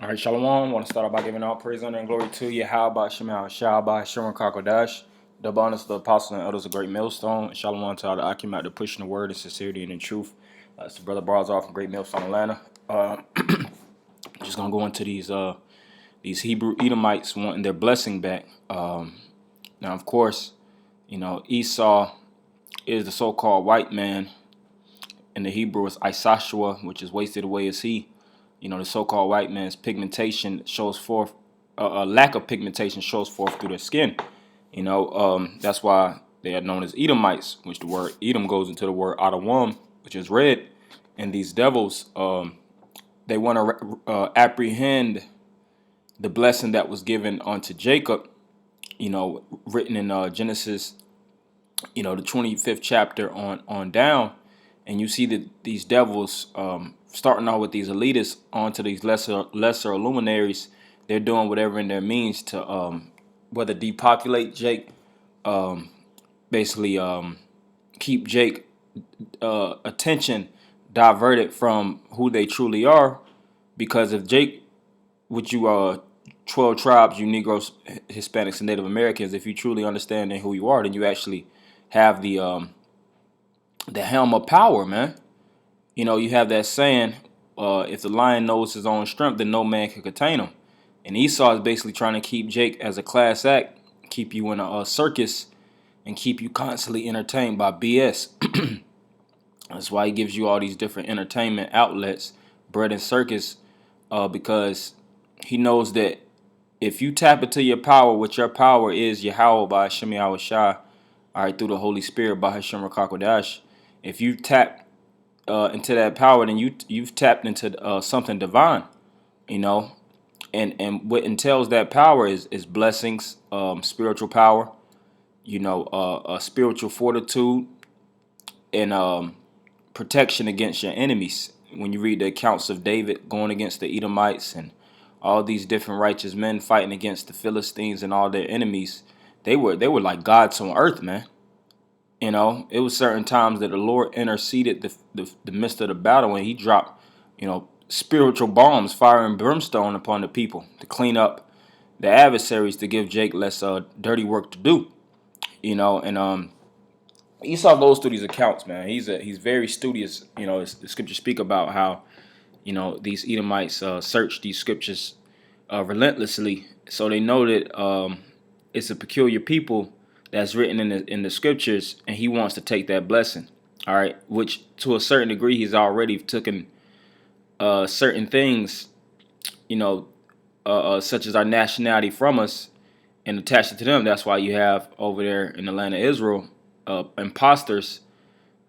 All right, Shalom. I want to start off by giving all praise, honor, and glory to you. How about Shema Shalbai, Sherman Kakodash, the bonus of the apostle and elders, a great millstone. And Shalom to all the Akim out there pushing the word in sincerity and in truth. It's the brother Barzal from Great Millstone, Atlanta. Just gonna go into these Hebrew Edomites wanting their blessing back. Now, of course, Esau is the so-called white man. In the Hebrew, it's Isashua, which is wasted away as he. The so-called white man's pigmentation shows forth, a lack of pigmentation shows forth through their skin. That's why they are known as Edomites, which the word Edom goes into the word Adawam, which is red. And these devils, they want to apprehend the blessing that was given unto Jacob, written in Genesis, the 25th chapter on down. And you see that these devils, starting out with these elitists onto these lesser luminaries, they're doing whatever in their means to whether depopulate Jake, basically keep Jake attention diverted from who they truly are. Because if Jake, which you 12 tribes, you Negroes, Hispanics, and Native Americans, if you truly understand who you are, then you actually have the helm of power, man. You have that saying, if the lion knows his own strength, then no man can contain him. And Esau is basically trying to keep Jake as a class act, keep you in a circus, and keep you constantly entertained by BS. That's why he gives you all these different entertainment outlets, bread and circus, because he knows that if you tap into your power, what your power is Yahweh by Hashem Yahweh Shai, all right, through the Holy Spirit by Hashem Rakakodash, if you tap into that power, then you've tapped into something divine, and what entails that power is blessings, spiritual power, spiritual fortitude, and protection against your enemies. When you read the accounts of David going against the Edomites and all these different righteous men fighting against the Philistines and all their enemies, they were like gods on earth, man. It was certain times that the Lord interceded the midst of the battle, and he dropped, spiritual bombs, fire and brimstone upon the people to clean up the adversaries, to give Jake less dirty work to do. And Esau goes through these accounts, man. He's very studious. The scriptures speak about how, these Edomites search these scriptures relentlessly, so they know that it's a peculiar people that's written in the scriptures, and he wants to take that blessing. All right, which to a certain degree he's already taken certain things, such as our nationality from us, and attached it to them. That's why you have over there in the land of Israel imposters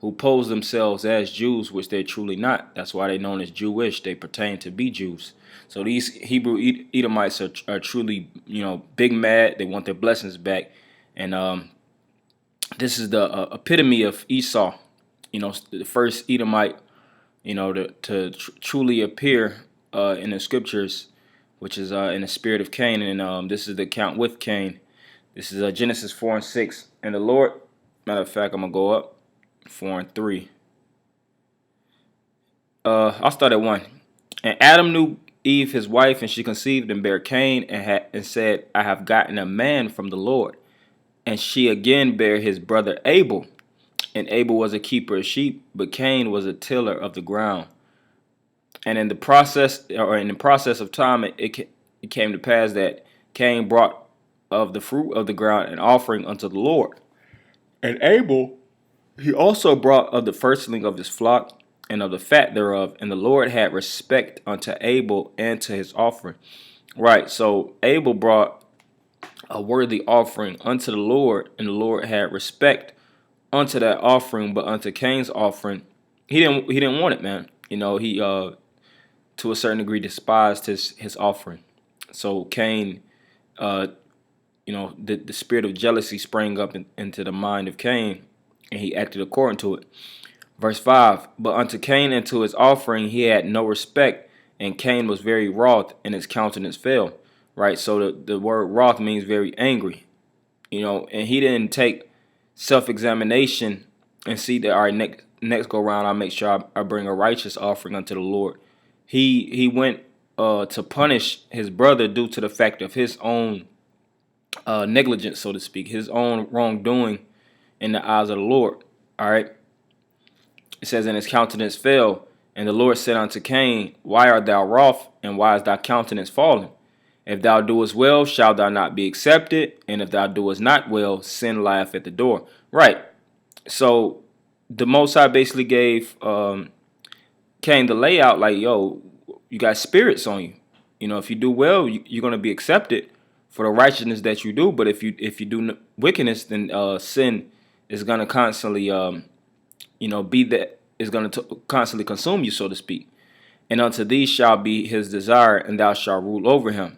who pose themselves as Jews, which they're truly not. That's why they're known as Jewish. They pertain to be Jews. So these Hebrew Edomites are truly, big mad. They want their blessings back. And this is the epitome of Esau, the first Edomite, to truly appear in the scriptures, which is in the spirit of Cain. And this is the account with Cain. This is Genesis 4 and 6. And the Lord, matter of fact, I'm going to go up 4 and 3. I'll start at 1. And Adam knew Eve his wife, and she conceived and bare Cain, and said, I have gotten a man from the Lord. And she again bare his brother Abel. And Abel was a keeper of sheep, but Cain was a tiller of the ground. And in the process of time, it came to pass that Cain brought of the fruit of the ground an offering unto the Lord. And Abel, he also brought of the firstling of his flock and of the fat thereof. And the Lord had respect unto Abel and to his offering. Right, so Abel brought a worthy offering unto the Lord, and the Lord had respect unto that offering, but unto Cain's offering, he didn't want it, man. He to a certain degree despised his offering. So Cain, the spirit of jealousy sprang up into the mind of Cain, and he acted according to it. Verse 5, but unto Cain and to his offering he had no respect, and Cain was very wroth, and his countenance fell. Right, so the word wroth means very angry, and he didn't take self-examination and see that, all right, next go round, I'll make sure I bring a righteous offering unto the Lord. He went to punish his brother due to the fact of his own negligence, so to speak, his own wrongdoing in the eyes of the Lord. All right. It says, and his countenance fell, and the Lord said unto Cain, why art thou wroth, and why is thy countenance fallen? If thou doest well, shalt thou not be accepted, and if thou doest not well, sin lieth at the door. Right. So the Most High basically gave Cain the layout, like, yo, you got spirits on you. You know, if you do well, you're going to be accepted for the righteousness that you do. But if you do wickedness, then sin is going to constantly be that is going to constantly consume you, so to speak. And unto thee shall be his desire, and thou shalt rule over him.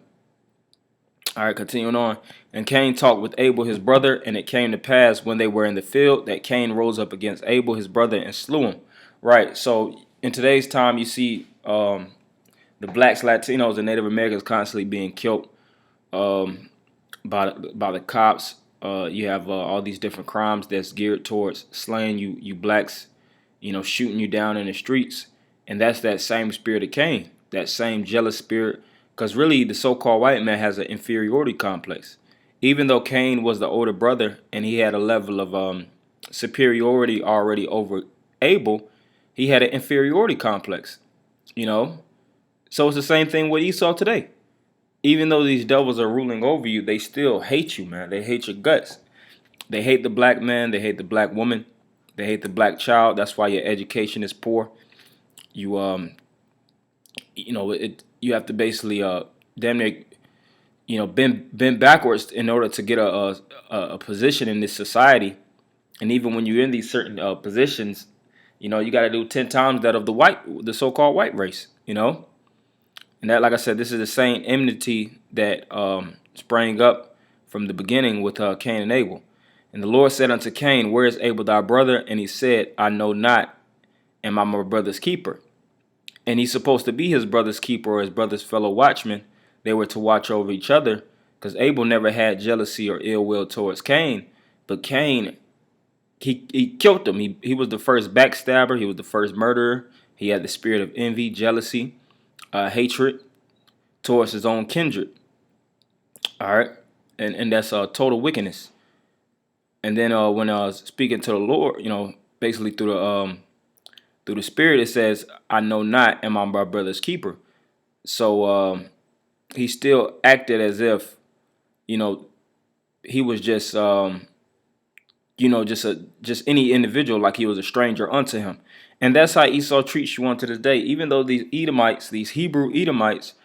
All right, continuing on. And Cain talked with Abel his brother, and it came to pass when they were in the field that Cain rose up against Abel his brother and slew him. Right. So in today's time, you see the blacks, Latinos, and Native Americans constantly being killed by the cops. You have all these different crimes that's geared towards slaying you blacks, shooting you down in the streets, and that's that same spirit of Cain, that same jealous spirit. Because really, the so-called white man has an inferiority complex. Even though Cain was the older brother and he had a level of superiority already over Abel, he had an inferiority complex. So it's the same thing with Esau today. Even though these devils are ruling over you, they still hate you, man. They hate your guts. They hate the black man. They hate the black woman. They hate the black child. That's why your education is poor. You you have to basically damn near bend backwards in order to get a position in this society. And even when you're in these certain positions, you got to do 10 times that of the so-called white race. And that, like I said, this is the same enmity that sprang up from the beginning with Cain and Abel. And the Lord said unto Cain, where is Abel thy brother? And he said, I know not, am I my brother's keeper? And he's supposed to be his brother's keeper or his brother's fellow watchman. They were to watch over each other, because Abel never had jealousy or ill will towards Cain. But Cain, he killed him. He was the first backstabber. He was the first murderer. He had the spirit of envy, jealousy, hatred towards his own kindred. All right. And that's total wickedness. And then when I was speaking to the Lord, basically through the spirit, it says, I know not, am I my brother's keeper? So he still acted as if, he was just, just any individual, like he was a stranger unto him. And that's how Esau treats you on to this day. Even though these Edomites, these Hebrew Edomites,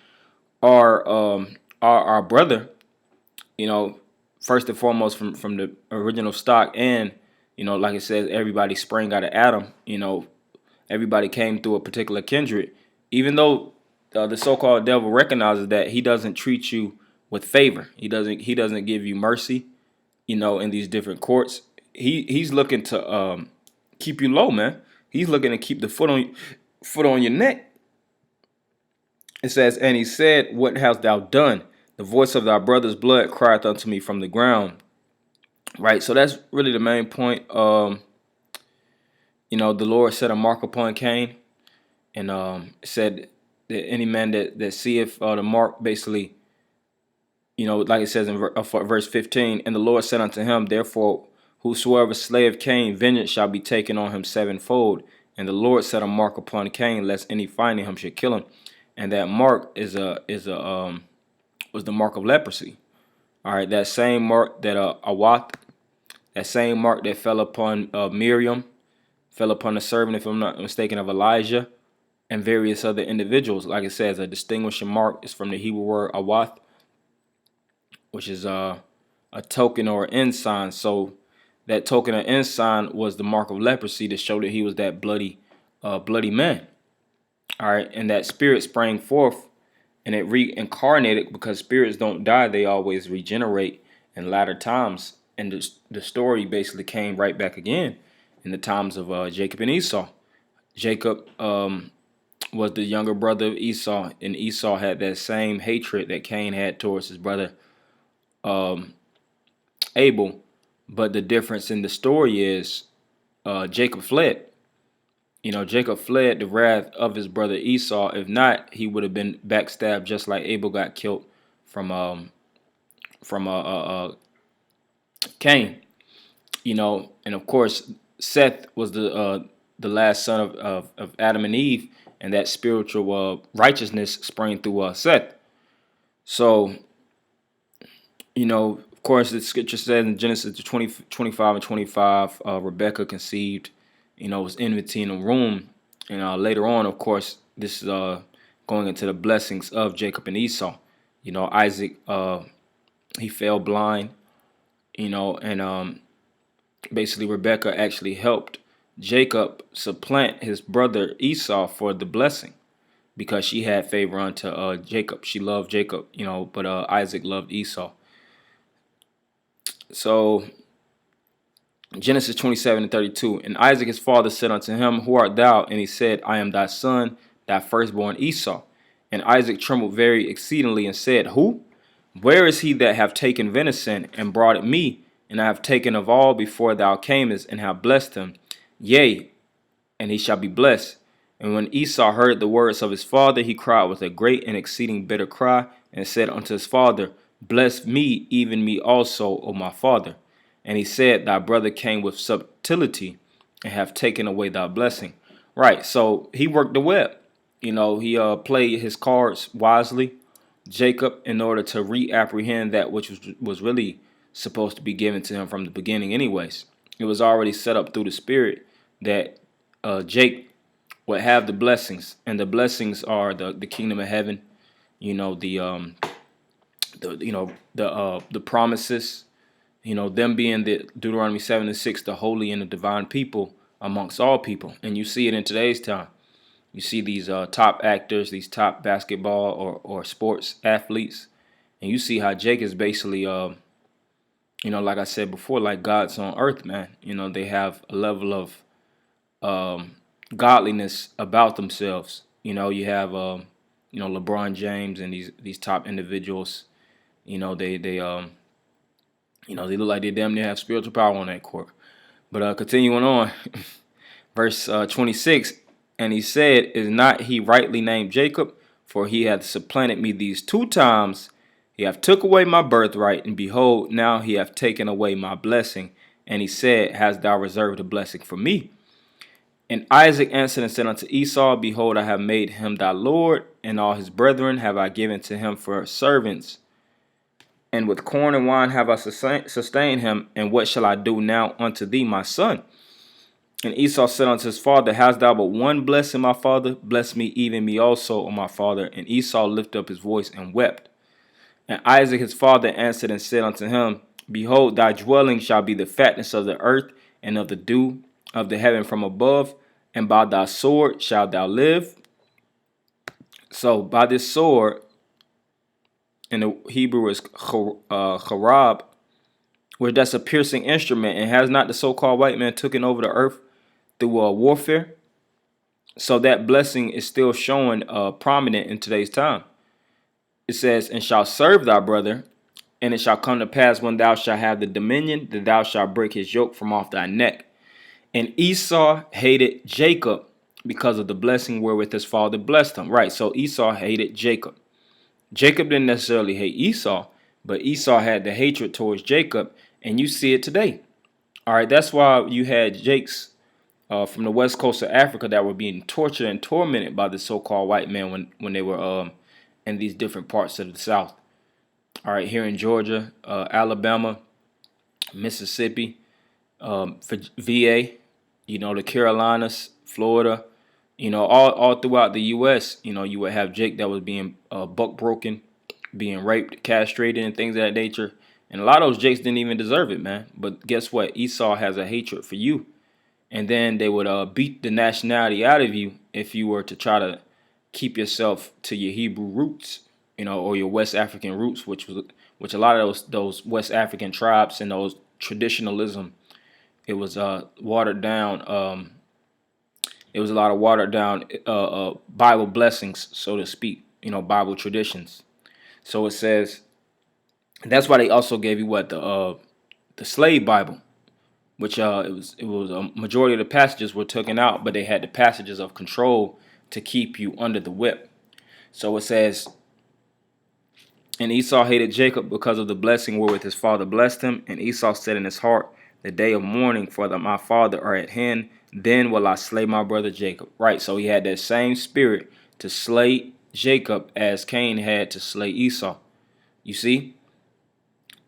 are our brother, first and foremost from the original stock, and like it says, everybody sprang out of Adam. Everybody came through a particular kindred. Even though the so-called devil recognizes that, he doesn't treat you with favor. He doesn't give you mercy. In these different courts, he's looking to keep you low, man. He's looking to keep the foot on your neck. It says, and he said, what hast thou done? The voice of thy brother's blood crieth unto me from the ground. Right. So that's really the main point. The Lord set a mark upon Cain, and said that any man that seeth the mark, basically, like it says in verse 15, and the Lord said unto him, therefore, whosoever slayeth Cain, vengeance shall be taken on him sevenfold. And the Lord set a mark upon Cain, lest any finding him should kill him. And that mark was the mark of leprosy. All right, that same mark that Awath, that same mark that fell upon Miriam, fell upon the servant, if I'm not mistaken, of Elijah, and various other individuals. Like it says, a distinguishing mark is from the Hebrew word Awath, which is a token or an ensign. So that token or ensign was the mark of leprosy to show that he was that bloody man. All right, and that spirit sprang forth, and it reincarnated, because spirits don't die; they always regenerate in latter times. And the story basically came right back again in the times of Jacob and Esau. Jacob was the younger brother of Esau, and Esau had that same hatred that Cain had towards his brother Abel. But the difference in the story is Jacob fled. Jacob fled the wrath of his brother Esau. If not, he would have been backstabbed just like Abel got killed from Cain. And of course Seth was the last son of Adam and Eve, and that spiritual righteousness sprang through Seth. So of course, the scripture said in Genesis 25 and 25, Rebecca conceived, was enmity in the womb. And later on, of course, this is going into the blessings of Jacob and Esau. Isaac, he fell blind, and basically Rebecca actually helped Jacob supplant his brother Esau for the blessing because she had favor unto Jacob. She loved Jacob, but Isaac loved Esau. So Genesis 27 and 32. And Isaac his father said unto him, Who art thou? And he said, I am thy son, thy firstborn Esau. And Isaac trembled very exceedingly and said, Who? Where is he that have taken venison and brought it me? And I have taken of all before thou camest, and have blessed him. Yea, and he shall be blessed. And when Esau heard the words of his father, he cried with a great and exceeding bitter cry, and said unto his father, Bless me, even me also, O my father. And he said, Thy brother came with subtlety, and have taken away thy blessing. Right, so he worked the web. He played his cards wisely, Jacob, in order to reapprehend that which was really supposed to be given to him from the beginning anyways. It was already set up through the spirit that Jake would have the blessings, and the blessings are the kingdom of heaven, the promises, them being the Deuteronomy 7 and 6, the holy and the divine people amongst all people. And you see it in today's time. You see these top actors, these top basketball or sports athletes, and you see how Jake is basically, like I said before, like God's on earth, man. They have a level of godliness about themselves. You have, LeBron James and these top individuals. They look like they damn near have spiritual power on that court. But continuing on, verse 26, and he said, Is not he rightly named Jacob? For he hath supplanted me these 2 times. He hath took away my birthright, and behold, now he hath taken away my blessing. And he said, Hast thou reserved a blessing for me? And Isaac answered and said unto Esau, Behold, I have made him thy lord, and all his brethren have I given to him for servants. And with corn and wine have I sustained him, and what shall I do now unto thee, my son? And Esau said unto his father, Hast thou but one blessing, my father? Bless me, even me also, O my father. And Esau lifted up his voice and wept. And Isaac his father answered and said unto him, Behold, thy dwelling shall be the fatness of the earth, and of the dew of the heaven from above, and by thy sword shalt thou live. So by this sword, in the Hebrew is charab, where that's a piercing instrument, and has not the so-called white man taken over the earth through warfare? So that blessing is still showing prominent in today's time. It says, And shalt serve thy brother, and it shall come to pass when thou shalt have the dominion, that thou shalt break his yoke from off thy neck. And Esau hated Jacob because of the blessing wherewith his father blessed him. Right, so Esau hated Jacob. Jacob didn't necessarily hate Esau, but Esau had the hatred towards Jacob, and you see it today. All right, that's why you had Jakes from the west coast of Africa that were being tortured and tormented by the so-called white man when they were in these different parts of the South. All right, here in Georgia, Alabama, Mississippi, VA, the Carolinas, Florida, all throughout the U.S., you would have Jake that was being buck broken, being raped, castrated, and things of that nature. And a lot of those Jakes didn't even deserve it, man. But guess what? Esau has a hatred for you. And then they would beat the nationality out of you if you were to try to keep yourself to your Hebrew roots, or your West African roots, which a lot of those West African tribes and those traditionalism, it was watered down. It was a lot of watered down Bible blessings, so to speak, Bible traditions. So it says, that's why they also gave you the slave Bible, which it was a majority of the passages were taken out, but they had the passages of control to keep you under the whip. So it says, and Esau hated Jacob because of the blessing wherewith his father blessed him. And Esau said in his heart, the day of mourning for my father are at hand. Then will I slay my brother Jacob. Right. So he had that same spirit to slay Jacob as Cain had to slay Esau. You see?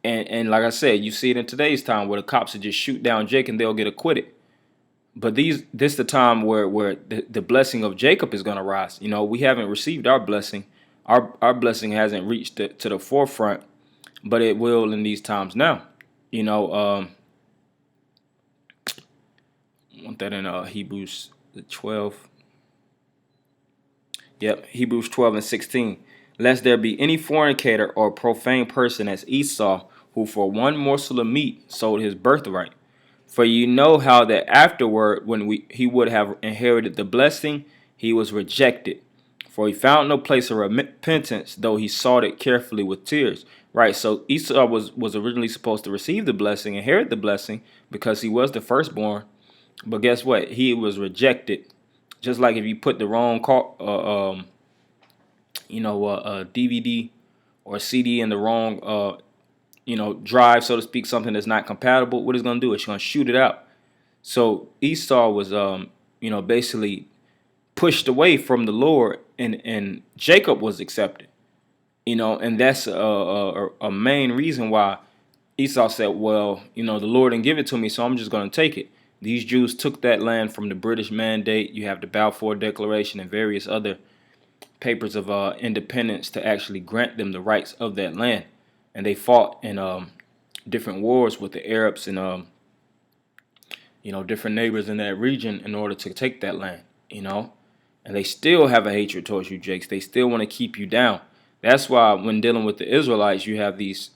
And like I said, you see it in today's time where the cops will just shoot down Jake and they'll get acquitted. But this the time where the blessing of Jacob is going to rise. You know, we haven't received our blessing. Our blessing hasn't reached to the forefront, but it will in these times now. You know, I want that in Hebrews 12. Yep, Hebrews 12 and 16. Lest there be any fornicator or profane person as Esau, who for one morsel of meat sold his birthright. For you know how that afterward, when he would have inherited the blessing, he was rejected. For he found no place of repentance, though he sought it carefully with tears. Right, so Esau was originally supposed to receive the blessing, inherit the blessing, because he was the firstborn. But guess what? He was rejected. Just like if you put the wrong DVD or CD in the wrong drive, so to speak, something that's not compatible, what it's going to do? It's going to shoot it out. So Esau was, basically pushed away from the Lord, and Jacob was accepted. And that's a main reason why Esau said, well, the Lord didn't give it to me, so I'm just going to take it. These Jews took that land from the British Mandate. You have the Balfour Declaration and various other papers of independence to actually grant them the rights of that land. And they fought in different wars with the Arabs and different neighbors in that region in order to take that land. And they still have a hatred towards you, Jakes. They still want to keep you down. That's why when dealing with the Israelites, you have these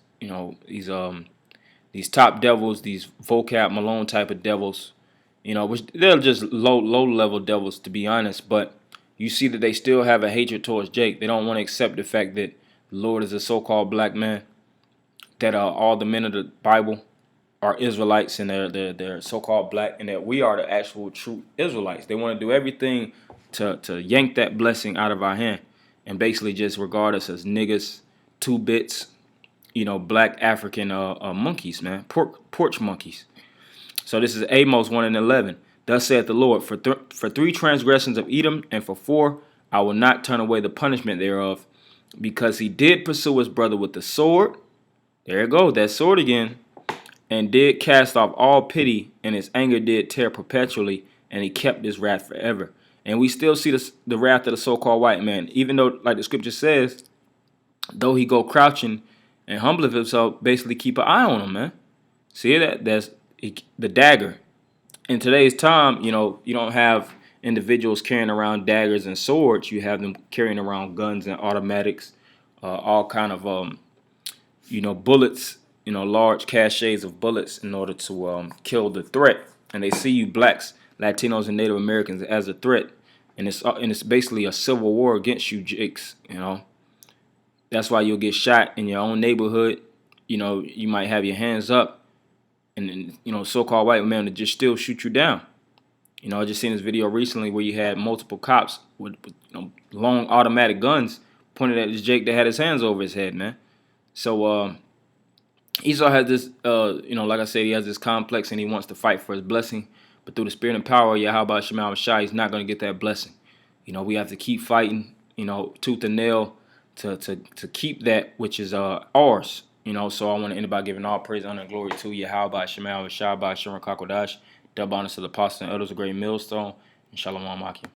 top devils, these vocab Malone type of devils, which they're just low level devils, to be honest. But you see that they still have a hatred towards Jake. They don't want to accept the fact that the Lord is a so-called black man, that all the men of the Bible are Israelites and they're so-called black, and that we are the actual true Israelites. They want to do everything to yank that blessing out of our hand and basically just regard us as niggas, two bits, black African monkeys, man, porch monkeys. So this is Amos 1 and 11. Thus saith the Lord, for 3 transgressions of Edom, and for 4, I will not turn away the punishment thereof, because he did pursue his brother with the sword. There you go, that sword again. And did cast off all pity, and his anger did tear perpetually, and he kept his wrath forever. And we still see the wrath of the so-called white man, even though, like the scripture says, though he go crouching and humble himself, basically keep an eye on him, man. See that? That's the dagger. In today's time, you don't have individuals carrying around daggers and swords. You have them carrying around guns and automatics, all kind of bullets, large caches of bullets in order to kill the threat. And they see you blacks, Latinos, and Native Americans as a threat, and it's basically a civil war against you, Jakes. That's why you'll get shot in your own neighborhood. You might have your hands up, and so-called white men to just still shoot you down. I just seen this video recently where you had multiple cops with long automatic guns pointed at this Jake that had his hands over his head, man. So Esau has this, like I said, he has this complex and he wants to fight for his blessing, but through the spirit and power of Yahweh Shema Shai, he's not going to get that blessing. We have to keep fighting, tooth and nail to keep that which is ours. So I want to end by giving all praise, honor, and glory to Yahweh Shema Shai, by Sharon Kakodash, double honors to the apostles and elders of Great Millstone, and Shalom Akim.